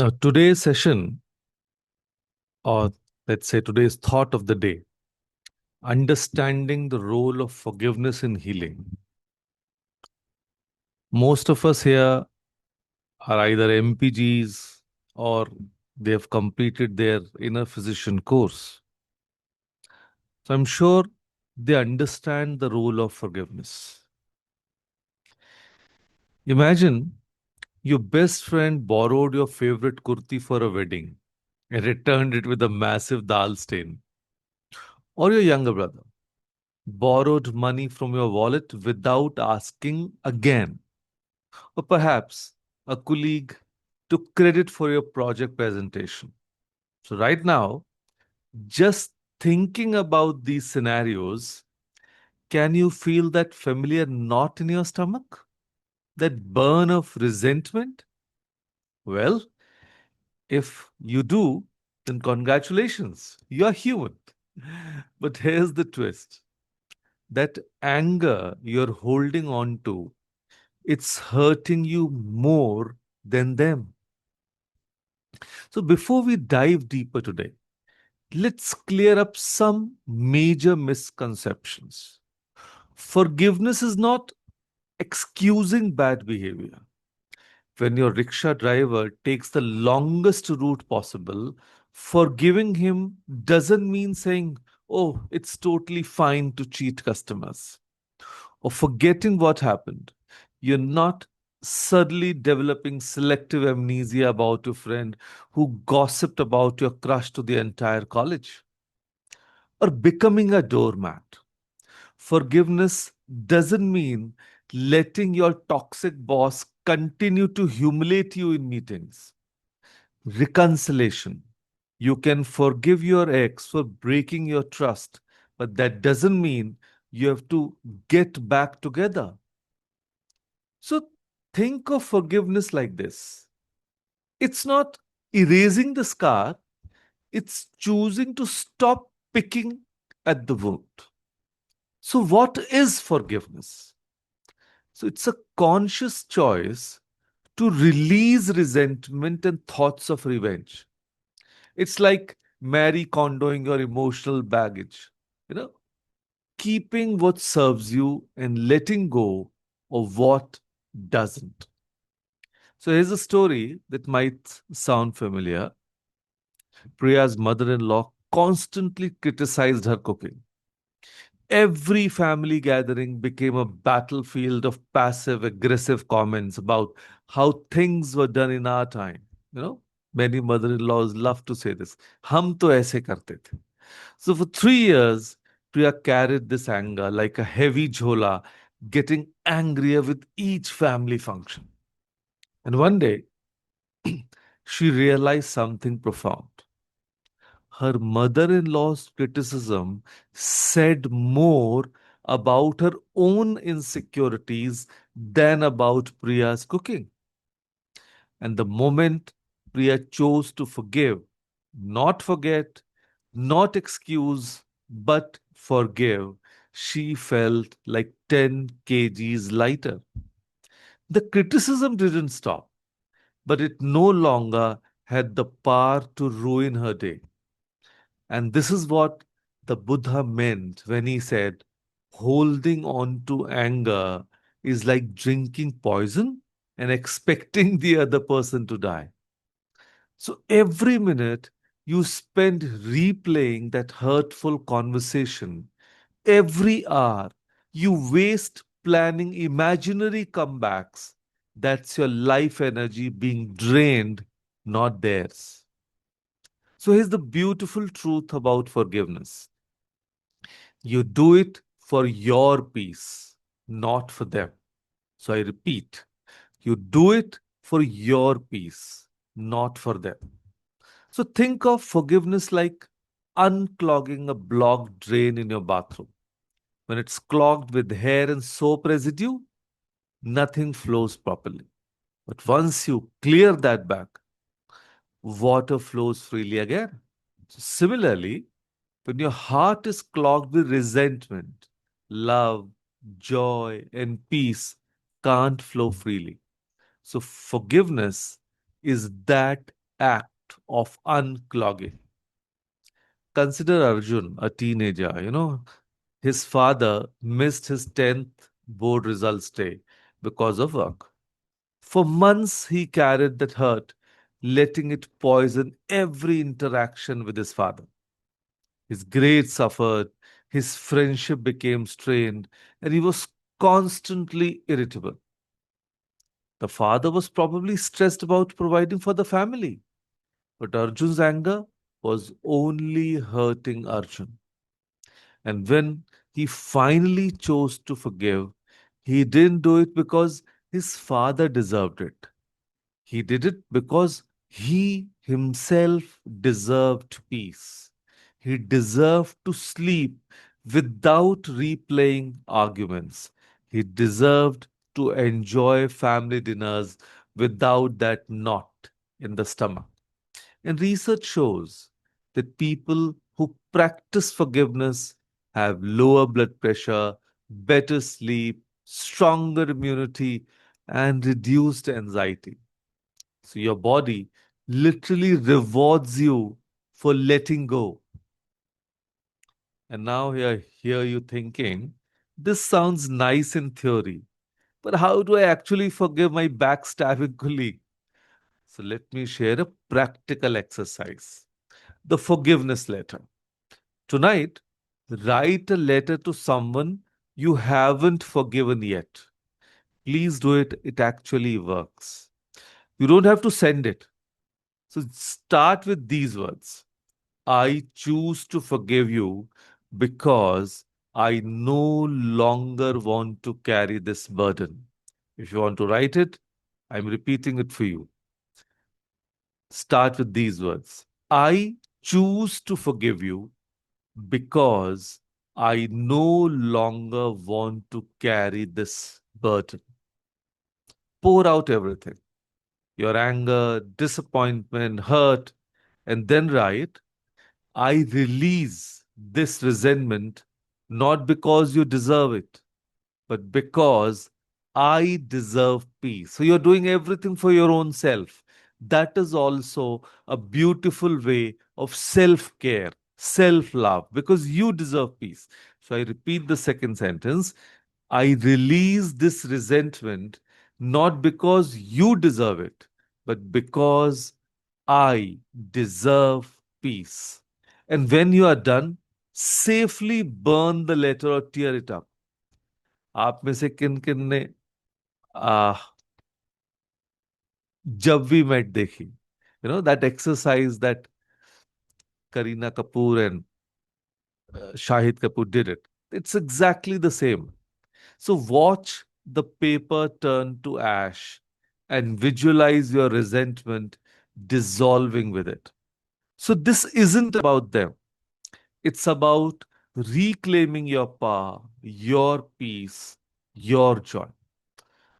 Now, today's session, or let's say today's thought of the day, understanding the role of forgiveness in healing. Most of us here are either MPGs or they have completed their inner physician course. So I'm sure they understand the role of forgiveness. Imagine your best friend borrowed your favorite kurti for a wedding and returned it with a massive dal stain. Or your younger brother borrowed money from your wallet without asking again. Or perhaps a colleague took credit for your project presentation. So, right now, just thinking about these scenarios, can you feel that familiar knot in your stomach? That burn of resentment? Well, if you do, then congratulations, you are human. But here's the twist, that anger you're holding on to, it's hurting you more than them. So, before we dive deeper today, let's clear up some major misconceptions. Forgiveness is not excusing bad behavior. When your rickshaw driver takes the longest route possible, forgiving him doesn't mean saying, oh, it's totally fine to cheat customers, or forgetting what happened. You're not suddenly developing selective amnesia about your friend who gossiped about your crush to the entire college, or becoming a doormat. Forgiveness doesn't mean letting your toxic boss continue to humiliate you in meetings. Reconciliation. You can forgive your ex for breaking your trust, but that doesn't mean you have to get back together. So think of forgiveness like this, it's not erasing the scar, it's choosing to stop picking at the wound. So, what is forgiveness? So, it's a conscious choice to release resentment and thoughts of revenge. It's like Mary Kondoing your emotional baggage, you know, keeping what serves you and letting go of what doesn't. So here's a story that might sound familiar. Priya's mother in law constantly criticized her cooking. Every family gathering became a battlefield of passive aggressive comments about how things were done in our time. You know, many mother in laws love to say this. Hum to aise karte the. So for 3 years, Priya carried this anger like a heavy jhola, getting angrier with each family function. And one day, she realized something profound. Her mother in law's criticism said more about her own insecurities than about Priya's cooking. And the moment Priya chose to forgive, not forget, not excuse, but forgive, she felt like 10 kgs lighter. The criticism didn't stop, but it no longer had the power to ruin her day. And this is what the Buddha meant when he said, holding on to anger is like drinking poison and expecting the other person to die. So every minute you spend replaying that hurtful conversation, every hour you waste planning imaginary comebacks, that's your life energy being drained, not theirs. So here's the beautiful truth about forgiveness. You do it for your peace, not for them. So I repeat, you do it for your peace, not for them. So think of forgiveness like unclogging a blocked drain in your bathroom. When it's clogged with hair and soap residue, nothing flows properly. But once you clear that back, water flows freely again. So similarly, when your heart is clogged with resentment, love, joy, and peace can't flow freely. So, forgiveness is that act of unclogging. Consider Arjun, a teenager, his father missed his 10th board results day because of work. For months, he carried that hurt, letting it poison every interaction with his father. His grades suffered, his friendship became strained, and he was constantly irritable. The father was probably stressed about providing for the family, but Arjun's anger was only hurting Arjun. And when he finally chose to forgive, he didn't do it because his father deserved it. He did it because he himself deserved peace. He deserved to sleep without replaying arguments. He deserved to enjoy family dinners without that knot in the stomach. And research shows that people who practice forgiveness have lower blood pressure, better sleep, stronger immunity, and reduced anxiety. So your body literally rewards you for letting go. And now here, hear you thinking, this sounds nice in theory, but how do I actually forgive my backstabbing colleague? So let me share a practical exercise. The forgiveness letter. Tonight, write a letter to someone you haven't forgiven yet. Please do it. It actually works. You don't have to send it. So start with these words. I choose to forgive you because I no longer want to carry this burden. If you want to write it, I'm repeating it for you. Start with these words. I choose to forgive you because I no longer want to carry this burden. Pour out everything, your anger, disappointment, hurt, and then write, I release this resentment not because you deserve it, but because I deserve peace. So you're doing everything for your own self. That is also a beautiful way of self care, self love, because you deserve peace. So I repeat the second sentence. I release this resentment not because you deserve it, but because I deserve peace. And when you are done, safely burn the letter or tear it up. आप में से किन किन ने आ, जब we met देखी that exercise that Kareena Kapoor and Shahid Kapoor did it. It's exactly the same. So watch the paper turn to ash and visualize your resentment dissolving with it. So this isn't about them. It's about reclaiming your power, your peace, your joy.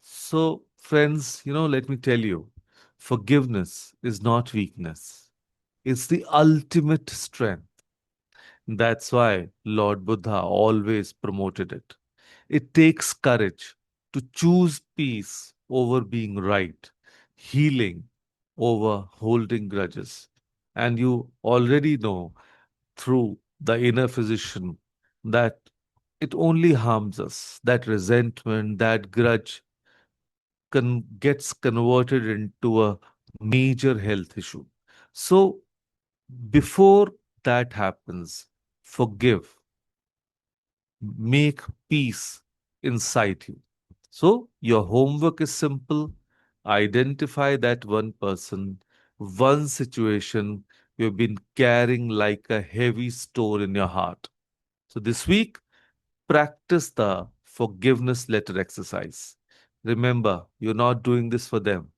So, friends, let me tell you, forgiveness is not weakness. It's the ultimate strength. That's why Lord Buddha always promoted it. It takes courage to choose peace over being right, healing over holding grudges. And you already know through the inner physician that it only harms us. That resentment, that grudge gets converted into a major health issue. So, before that happens, forgive, make peace inside you. So, your homework is simple. Identify that one person, one situation you've been carrying like a heavy stone in your heart. So, this week, practice the forgiveness letter exercise. Remember, you're not doing this for them.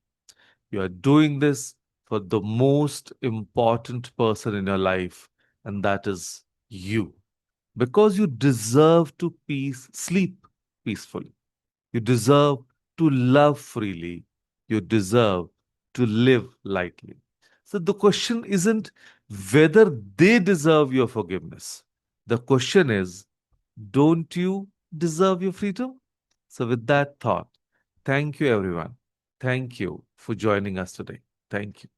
You are doing this for the most important person in your life, and that is you. Because you deserve to sleep peacefully. You deserve to love freely. You deserve to live lightly. So the question isn't whether they deserve your forgiveness. The question is, don't you deserve your freedom? So, with that thought, thank you, everyone. Thank you for joining us today. Thank you.